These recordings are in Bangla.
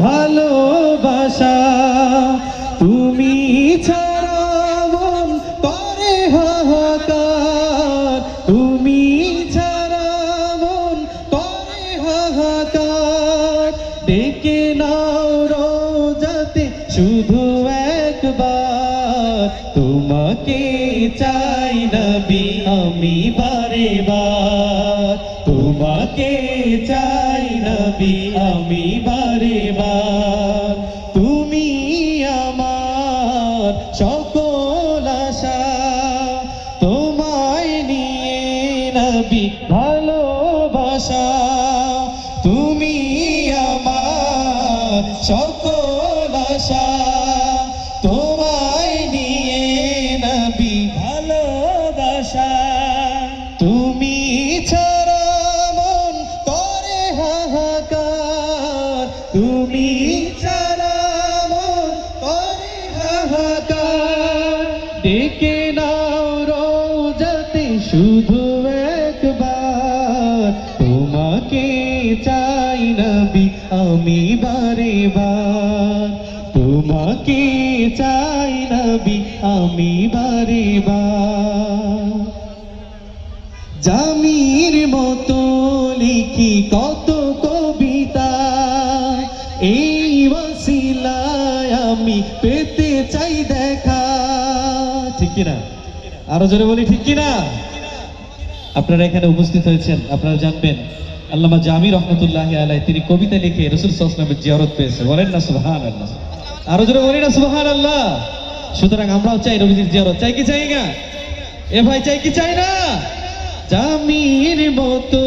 ভালোবাসা তুমি ছাড়া মন করে হাহাকার তুমি ছাড়া মন করে হাহাকার ডেকে নাও রোজাতে শুধু একবার তোমাকে চাই নবী আমি বারে বার তোমাকে চাই নবী আমি বারে বার তুমি আমার সকল আশা তোমায় নিয়ে নবী ভালোবাসা তুমি আমার সকল আশা তোমায় নিয়ে নবী ভালোবাসা তুমি ছাড়া মন করে হাহাকার তুমি ছাড়া মন করে হাহাকার ডেকে নাও রোজাতে শুধু একবার তোমাকে চাই নবী আমি বারে বার তোমাকে চাই নবী আমি বারে বার জামির মতো লিখি কত কবিতা এই ওসিলায় আমি পেতে চাই দেখা ঠিক কিনা আরো জোরে বলি ঠিক কিনা আপনারা এখানে উপস্থিত হয়েছেন আপনারা জানবেন আল্লামা জামি রহমতুল্লাহি আলাইহি তিনি কবিতা লিখে রাসূল সাল্লাল্লাহু আলাইহি ওয়াসাল্লামের জিয়ারত পেয়েছে বলেন না সুবহানাল্লাহ আরো জোরে বলি না সুবহানাল্লাহ সুতরাং আমরাও চাই নবীজির জিয়ারত চাই কি চাই না এ ভাই চাই কি চাই না জামির মতো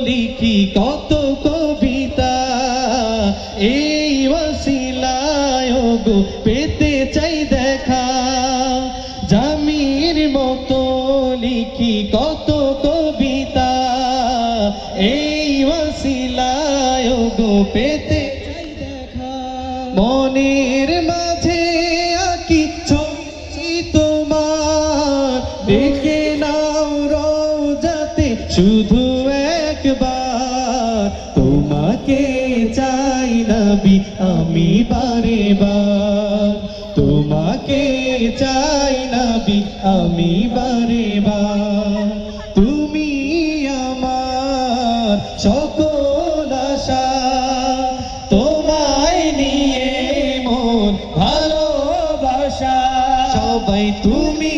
লিখি কত কবিতা এই ওসিলায় গো পেতে চাই দেখা জামির মতো লিখি কত কবিতা এই ওসিলায় গো পেতে চাই দেখা মনের মাঝে আঁকি ছবি তোমার দেখে নাও রোজাতে শুধু একবার তোমাকে চাই নবী আমি বারে বার তোমাকে চাই নবী আমি বারে বার তুমি আমার সকল আশা তোমায় নিয়ে মন ভালোবাসা সবাই তুমি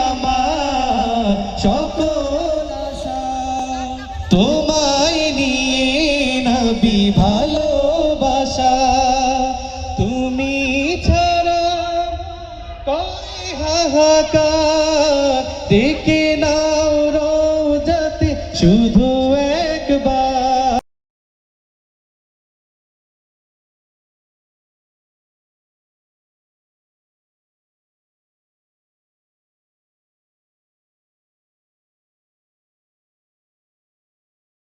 আমার সকল আশা তোমায় নিয়ে নবী ভালোবাসা তুমি ছাড়া করে হাহাকার দেখে